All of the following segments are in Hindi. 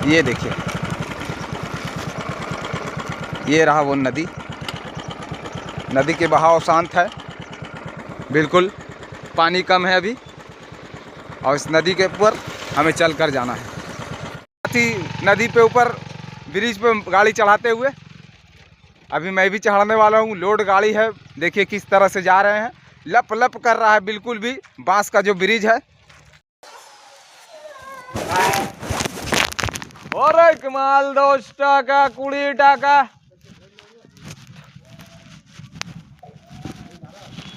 ये देखिए, ये रहा वो नदी। नदी के बहाव शांत है, बिल्कुल पानी कम है अभी, और इस नदी के ऊपर हमें चल कर जाना है। साथ ही नदी पे ऊपर ब्रिज पे गाड़ी चढ़ाते हुए अभी मैं भी चढ़ाने वाला हूँ। लोड गाड़ी है, देखिए किस तरह से जा रहे हैं। लप लप कर रहा है बिल्कुल भी बांस का जो ब्रिज है। और कमाल 10 टाका 20 टाका,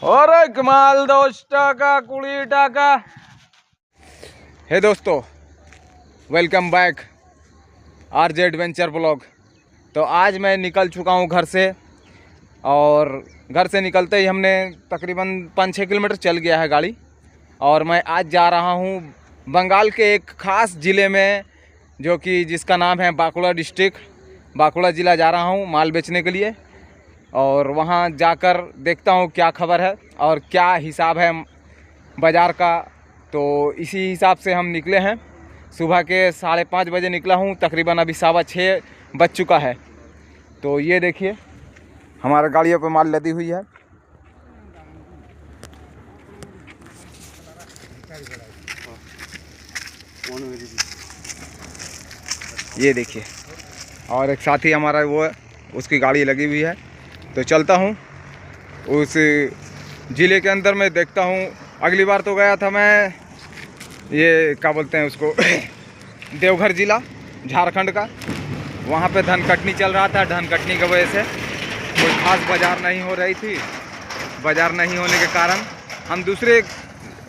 और कमाल 10 टाका 20 टाका। हे दोस्तों, welcome back RJ adventure blog. तो आज मैं निकल चुका हूँ घर से, और घर से निकलते ही हमने तकरीबन 5-6 किलोमीटर चल गया है गाड़ी। और मैं आज जा रहा हूँ बंगाल के एक ख़ास ज़िले में, जो कि जिसका नाम है बांकुड़ा डिस्ट्रिक्ट। बांकुड़ा ज़िला जा रहा हूँ माल बेचने के लिए, और वहाँ जाकर देखता हूँ क्या खबर है और क्या हिसाब है बाज़ार का। तो इसी हिसाब से हम निकले हैं। सुबह के 5:30 बजे निकला हूँ, तकरीबन अभी 6:15 बज चुका है। तो ये देखिए हमारा गाड़ियों पे माल लदी हुई है। ये देखिए, और एक साथी हमारा वो है, उसकी गाड़ी लगी हुई है। तो चलता हूँ उस ज़िले के अंदर में, देखता हूँ। अगली बार तो गया था मैं, ये क्या बोलते हैं उसको देवघर ज़िला झारखंड का। वहाँ पे धन कटनी चल रहा था। धन कटनी की वजह से कोई ख़ास बाज़ार नहीं हो रही थी। बाज़ार नहीं होने के कारण हम दूसरे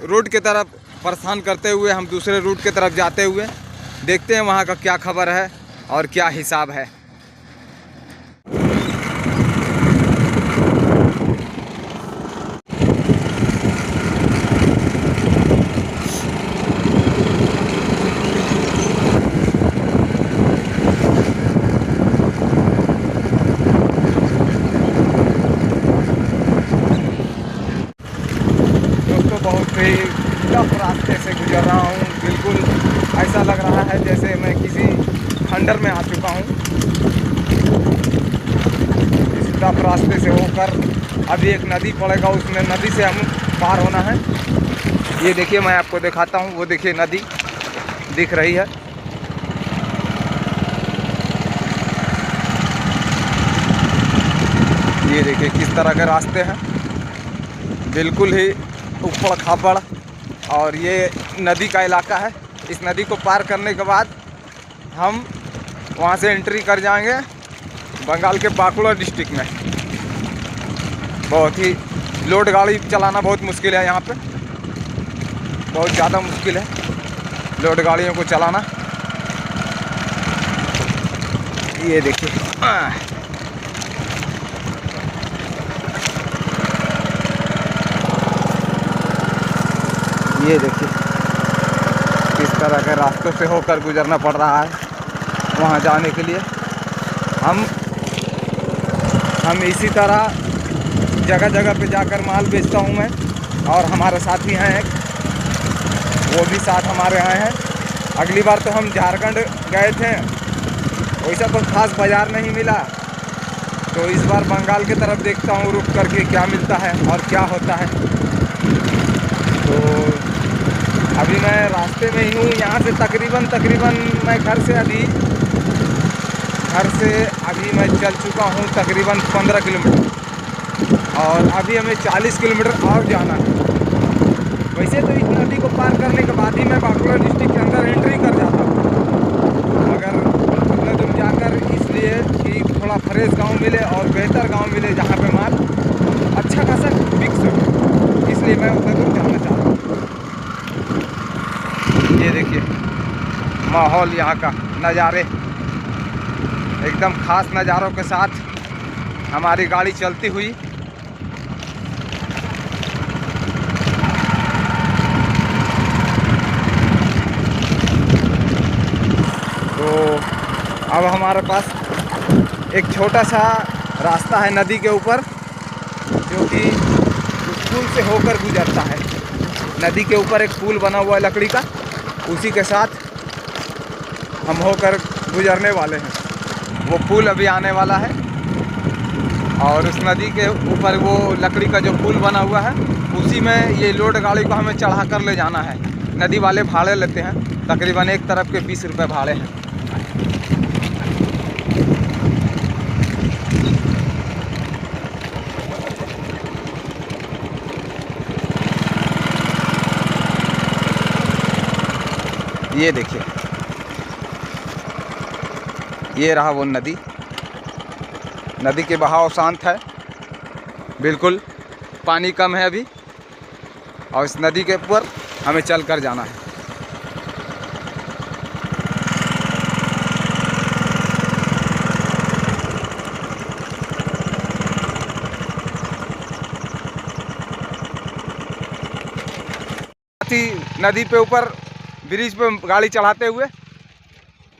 रूट की तरफ प्रस्थान करते हुए, हम दूसरे रूट की तरफ जाते हुए देखते हैं वहाँ का क्या खबर है और क्या हिसाब है। बहुत ही टफ रास्ते से गुजर रहा हूँ। बिल्कुल ऐसा लग रहा है जैसे मैं किसी खंडर में आ चुका हूँ। इस टफ रास्ते से होकर अभी एक नदी पड़ेगा, उसमें नदी से हम पार होना है। ये देखिए, मैं आपको दिखाता हूँ। वो देखिए नदी दिख रही है। ये देखिए किस तरह के रास्ते हैं, बिल्कुल ही ऊपर खापड़। और ये नदी का इलाका है। इस नदी को पार करने के बाद हम वहाँ से एंट्री कर जाएंगे बंगाल के बांकुड़ा डिस्ट्रिक्ट में। बहुत ही लोड गाड़ी चलाना बहुत मुश्किल है यहाँ पे, बहुत ज़्यादा मुश्किल है लोड गाड़ियों को चलाना। ये देखिए, ये देखिए किस तरह के रास्तों से होकर गुजरना पड़ रहा है वहाँ जाने के लिए। हम इसी तरह जगह जगह पे जाकर माल बेचता हूँ मैं, और हमारे साथी हैं एक, वो भी साथ हमारे आए हैं। अगली बार तो हम झारखंड गए थे, वैसा तो खास बाज़ार नहीं मिला। तो इस बार बंगाल की तरफ देखता हूँ रुक करके क्या मिलता है और क्या होता है। तो अभी मैं रास्ते में ही हूँ। यहाँ से तकरीबन मैं घर से अभी मैं चल चुका हूँ तकरीबन 15 किलोमीटर, और अभी हमें 40 किलोमीटर और जाना है। वैसे तो इस नदी को पार करने के बाद ही मैं बांकुड़ा डिस्ट्रिक्ट के अंदर एंट्री कर जाता हूँ, मगर उतना दूर जाकर इसलिए कि थोड़ा फ्रेश गांव मिले और बेहतर गांव मिले जहाँ पे माल अच्छा खासा बिक सके, इसलिए मैं उतना दूर जाना चाहता हूँ। ये देखिए माहौल, यहाँ का नज़ारे एकदम ख़ास नज़ारों के साथ हमारी गाड़ी चलती हुई। तो अब हमारे पास एक छोटा सा रास्ता है नदी के ऊपर, जो कि उस पुल से होकर गुजरता है। नदी के ऊपर एक पुल बना हुआ है लकड़ी का, उसी के साथ हम होकर गुजरने वाले हैं। वो पुल अभी आने वाला है और उस नदी के ऊपर वो लकड़ी का जो पुल बना हुआ है उसी में ये लोड गाड़ी को हमें चढ़ा कर ले जाना है। नदी वाले भाड़े लेते हैं, तकरीबन एक तरफ के 20 रुपये भाड़े हैं। ये देखिए, ये रहा वो नदी। नदी के बहाव शांत है, बिल्कुल पानी कम है अभी, और इस नदी के ऊपर हमें चल कर जाना है। नदी पे ऊपर ब्रिज पे गाड़ी चढ़ाते हुए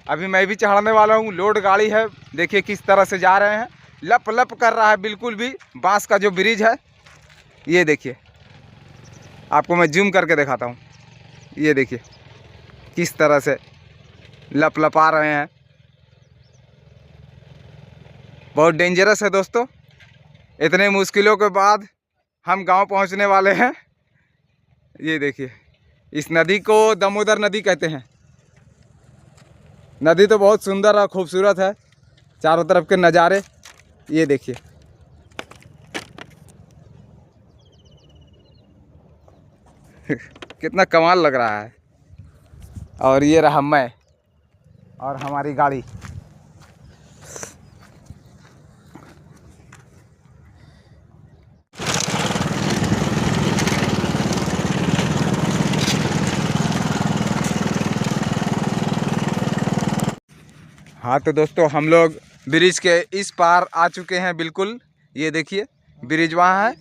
अभी मैं भी चढ़ाने वाला हूँ। लोड गाड़ी है, देखिए किस तरह से जा रहे हैं। लप लप कर रहा है बिल्कुल भी बांस का जो ब्रिज है। ये देखिए, आपको मैं जूम करके दिखाता हूँ। ये देखिए किस तरह से लप लपा रहे हैं। बहुत डेंजरस है दोस्तों। इतने मुश्किलों के बाद हम गांव पहुंचने वाले हैं। ये देखिए, इस नदी को दामोदर नदी कहते हैं। नदी तो बहुत सुंदर और खूबसूरत है, चारों तरफ के नज़ारे ये देखिए। कितना कमाल लग रहा है। और ये रहा मैं और हमारी गाड़ी। हाँ तो दोस्तों, हम लोग ब्रिज के इस पार आ चुके हैं। बिल्कुल ये देखिए, ब्रिज वहाँ है,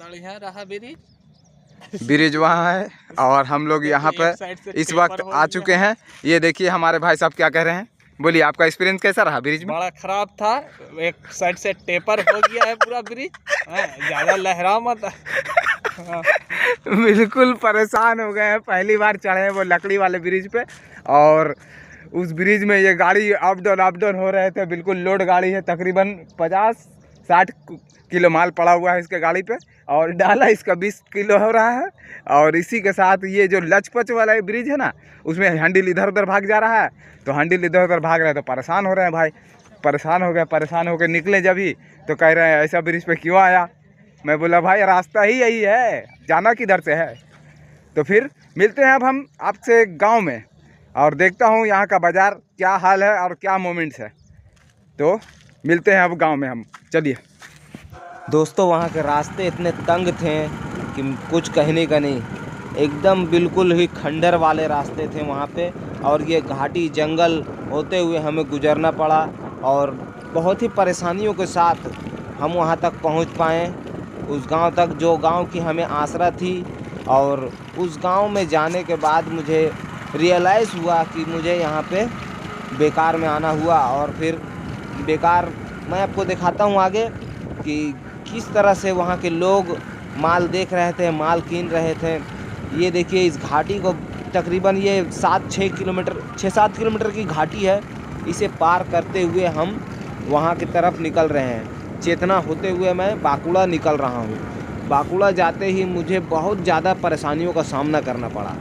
ब्रिज वहाँ है और हम लोग यहाँ पर इस वक्त आ चुके हैं। ये देखिए हमारे भाई साहब क्या कह रहे हैं। बोलिए, आपका एक्सपीरियंस कैसा रहा ब्रिज में? बड़ा खराब था, एक साइड से टेपर हो गया है पूरा ब्रिज, ज़्यादा लहरा मत। बिल्कुल परेशान हो गए हैं, पहली बार चढ़े हैं वो लकड़ी वाले ब्रिज पे। और उस ब्रिज में ये गाड़ी अप डाउन हो रहे थे। बिल्कुल लोड गाड़ी है, तकरीबन 50-60 किलो माल पड़ा हुआ है इसके गाड़ी पे, और डाला इसका 20 किलो हो रहा है। और इसी के साथ ये जो लचपच वाला ब्रिज है ना, उसमें हैंडल इधर उधर भाग जा रहा है। तो हैंडल इधर उधर भाग रहा है तो परेशान हो रहे हैं भाई। परेशान हो गए, परेशान होकर निकले जब ही तो कह रहे हैं ऐसा ब्रिज पे क्यों आया। मैं बोला भाई रास्ता ही यही है, जाना किधर से है। तो फिर मिलते हैं अब हम आपसे गाँव में, और देखता हूँ यहाँ का बाज़ार क्या हाल है और क्या मोमेंट्स है। तो मिलते हैं अब गांव में हम, चलिए। दोस्तों, वहाँ के रास्ते इतने तंग थे कि कुछ कहने का नहीं। एकदम बिल्कुल ही खंडर वाले रास्ते थे वहाँ पे, और ये घाटी जंगल होते हुए हमें गुजरना पड़ा। और बहुत ही परेशानियों के साथ हम वहाँ तक पहुँच पाए, उस गांव तक जो गांव की हमें आसरा थी। और उस गांव में जाने के बाद मुझे रियलाइज़ हुआ कि मुझे यहाँ पे बेकार में आना हुआ। और फिर बेकार मैं आपको दिखाता हूँ आगे कि किस तरह से वहाँ के लोग माल देख रहे थे, माल कीन रहे थे। ये देखिए, इस घाटी को तकरीबन ये 7-6 किलोमीटर 6-7 किलोमीटर की घाटी है। इसे पार करते हुए हम वहाँ की तरफ निकल रहे हैं। चेतना होते हुए मैं बाकुड़ा निकल रहा हूँ। बाकुड़ा जाते ही मुझे बहुत ज़्यादा परेशानियों का सामना करना पड़ा।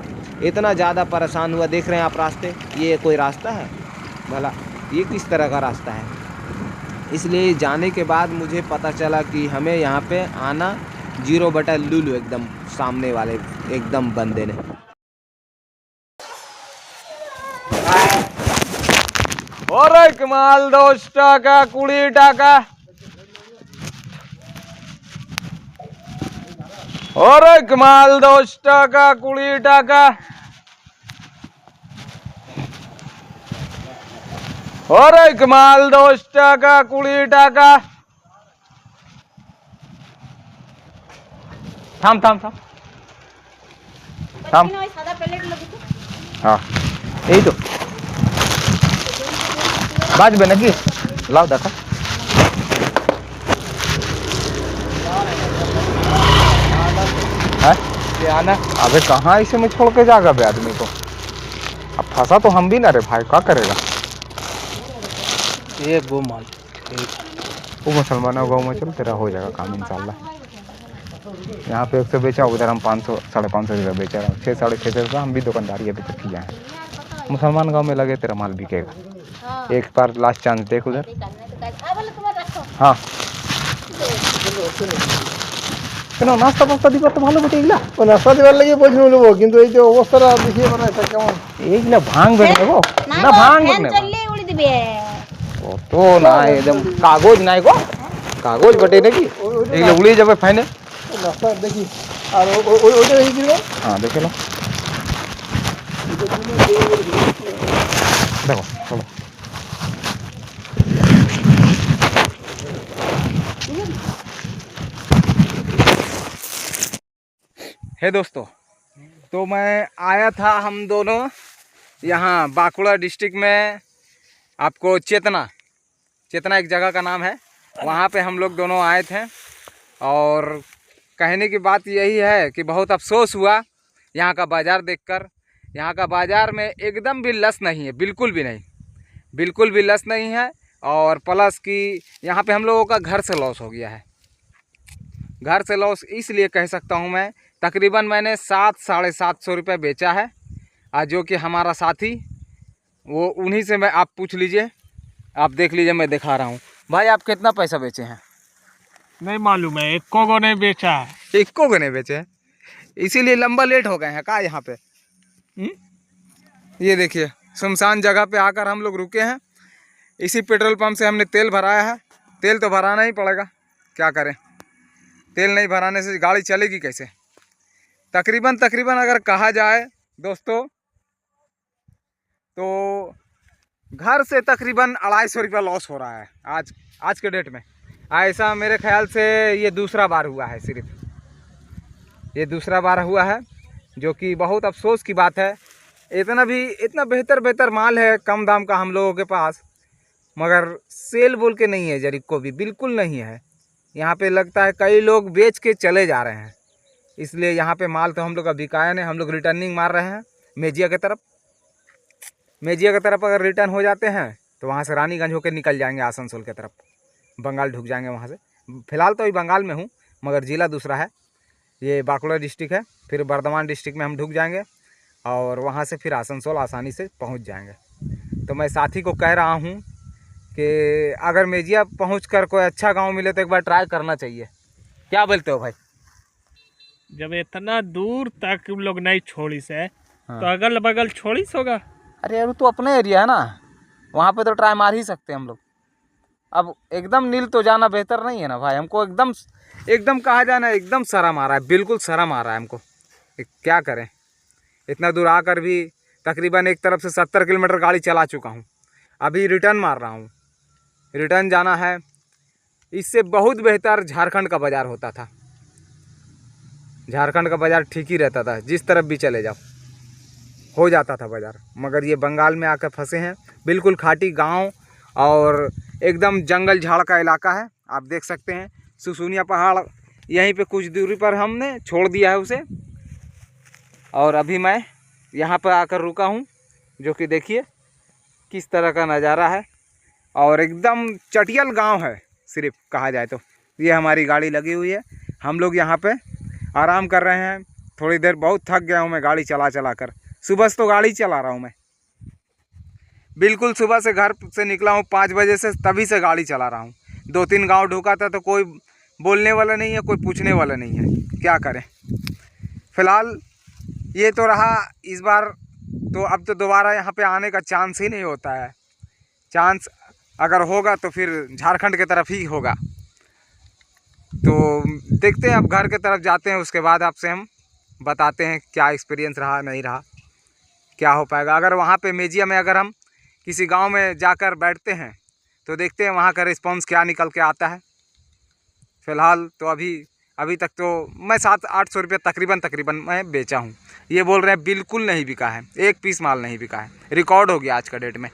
इतना ज़्यादा परेशान हुआ, देख रहे हैं आप रास्ते, ये कोई रास्ता है भला? ये किस तरह का रास्ता है? इसलिए जाने के बाद मुझे पता चला कि हमें यहाँ पे आना 0/लुलु एकदम सामने वाले एकदम बंदे ने। और एक माल 10 টাকা 20 টাকা, और एक माल 10 টাকা 20 টাকা, और एक माल 10 টাকা 20 টাকা। থাম থাম থাম থাম। हाँ এই তো বাজবে নাকি? লাও দেখো। आना अबे कहाँ इसे में छोड़ के जाएगा बे आदमी को। अब फंसा तो हम भी ना रे भाई, क्या करेगा। ये वो माल ठीक। वो मुसलमानों गाँव में चल, तेरा हो जाएगा काम इंशाल्लाह। यहाँ पे 100 बेचा, उधर हम 500 550 रुपये बेच रहे हैं, 600 रुपये हम भी दुकानदारी अभी तक किया है। मुसलमान गांव में लगे तेरा माल बिकेगा। एक बार लास्ट चांस देख उधर। हाँ কেন নাস্তা পাস্তা দিবার তো ভালো বটে এগুলা। ও নাস্তা দিবার লাগে পয়সা নেব, কিন্তু এই যে অবস্থাটা দেখিয়ে মানে এটা কেমন এইগুলা ভাঙবে না গো, না ভাঙবে না, চললে উড়ি দিবে। কত না একদম কাগজ নাই গো, কাগজ বটে নাকি এগুলা উড়ে যাবে ফাইনে। নাস্তা দেখি আর ওইটা দেখি দিবে। হ্যাঁ দেখে লো, দেখো চলো। है दोस्तों, तो मैं आया था, हम दोनों यहाँ बांकुड़ा डिस्ट्रिक्ट में, आपको चेतना एक जगह का नाम है, वहाँ पे हम लोग दोनों आए थे। और कहने की बात यही है कि बहुत अफसोस हुआ यहाँ का बाज़ार देखकर। यहाँ का बाज़ार में एकदम भी लस नहीं है, बिल्कुल भी नहीं, बिल्कुल भी लस नहीं है। और प्लस कि यहाँ पे हम लोगों का घर से लॉस हो गया है। घर से लॉस इसलिए कह सकता हूँ मैं, तकरीबन मैंने 700-750 रुपये बेचा है। जो कि हमारा साथी, वो उन्हीं से मैं, आप पूछ लीजिए, आप देख लीजिए, मैं दिखा रहा हूँ। भाई आप कितना पैसा बेचे हैं? नहीं मालूम है, एक को नहीं बेचा है। एक को नहीं बेचे हैं, इसीलिए लंबा लेट हो गए हैं का यहाँ पे। ये देखिए सुनसान जगह पे आकर हम लोग रुके हैं। इसी पेट्रोल पंप से हमने तेल भराया है। तेल तो भराना ही पड़ेगा, क्या करें, तेल नहीं भराने से गाड़ी चलेगी कैसे। तकरीबन अगर कहा जाए दोस्तों, तो घर से तकरीबन 250 रुपया लॉस हो रहा है आज के डेट में। ऐसा मेरे ख्याल से ये दूसरा बार हुआ है, सिर्फ ये दूसरा बार हुआ है, जो कि बहुत अफसोस की बात है। इतना बेहतर माल है कम दाम का हम लोगों के पास, मगर सेल बोल के नहीं है, जरीक को भी बिल्कुल नहीं है। यहाँ पे लगता है कई लोग बेच के चले जा रहे हैं, इसलिए यहाँ पे माल तो हम लोग का बिकाया नहीं। हम लोग रिटर्निंग मार रहे हैं मेजिया की तरफ। अगर रिटर्न हो जाते हैं तो वहाँ से रानीगंज होकर निकल जाएंगे आसनसोल की तरफ, बंगाल ढुक जाएंगे वहाँ से। फ़िलहाल तो अभी बंगाल में हूँ, मगर ज़िला दूसरा है, ये बांकुड़ा डिस्ट्रिक्ट है। फिर बर्धमान डिस्ट्रिक्ट में हम ढुक जाएंगे और वहाँ से फिर आसनसोल आसानी से पहुँच जाएंगे। तो मैं साथी को कह रहा हूँ कि अगर मेजिया पहुंचकर कोई अच्छा गांव मिले तो एक बार ट्राई करना चाहिए। क्या बोलते हो भाई? जब इतना दूर तक लोग नहीं छोड़ी से, हाँ। तो अगल बगल छोड़ी होगा। अरे यार तो अपने एरिया है ना, वहाँ पे तो ट्राई मार ही सकते हैं हम लोग। अब एकदम नील तो जाना बेहतर नहीं है ना भाई, हमको एकदम कहा जाए ना, एकदम शर्म आ रहा है, बिल्कुल शर्म आ रहा है हमको। क्या करें, इतना दूर आकर भी तकरीबन एक तरफ से 70 किलोमीटर गाड़ी चला चुका हूँ। अभी रिटर्न मार रहा हूँ, रिटर्न जाना है। इससे बहुत बेहतर झारखंड का बाज़ार होता था। झारखंड का बाज़ार ठीक ही रहता था, जिस तरफ भी चले जाओ हो जाता था बाज़ार। मगर ये बंगाल में आकर फंसे हैं, बिल्कुल खाटी गांव और एकदम जंगल झाड़ का इलाका है। आप देख सकते हैं सुसुनिया पहाड़ यहीं पे कुछ दूरी पर हमने छोड़ दिया है उसे, और अभी मैं यहाँ पर आकर रुका हूँ, जो कि देखिए किस तरह का नज़ारा है। और एकदम चटियल गांव है, सिर्फ कहा जाए तो। ये हमारी गाड़ी लगी हुई है, हम लोग यहाँ पे आराम कर रहे हैं। थोड़ी देर, बहुत थक गया हूँ मैं गाड़ी चला कर। सुबह से तो गाड़ी चला रहा हूँ मैं, बिल्कुल सुबह से घर से निकला हूँ 5 बजे से, तभी से गाड़ी चला रहा हूँ। 2-3 गांव ढुका था तो कोई बोलने वाला नहीं है, कोई पूछने वाला नहीं है, क्या करें। फ़िलहाल ये तो रहा इस बार, तो अब तो दोबारा यहाँ पे आने का चांस ही नहीं होता है। चांस अगर होगा तो फिर झारखंड की तरफ ही होगा। तो देखते हैं, अब घर की तरफ जाते हैं, उसके बाद आपसे हम बताते हैं क्या एक्सपीरियंस रहा, नहीं रहा, क्या हो पाएगा। अगर वहाँ पे मेजिया में अगर हम किसी गांव में जाकर बैठते हैं तो देखते हैं वहाँ का रिस्पांस क्या निकल के आता है। फ़िलहाल तो अभी तक तो मैं 700-800 रुपये तकरीबन मैं बेचा हूँ। ये बोल रहे हैं बिल्कुल नहीं बिका है, एक पीस माल नहीं बिका है। रिकॉर्ड हो गया आज का डेट में।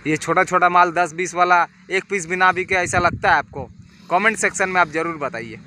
ये छोटा माल 10-20 वाला एक पीस भी ना बिके, ऐसा लगता है आपको? कमेंट सेक्शन में आप ज़रूर बताइए।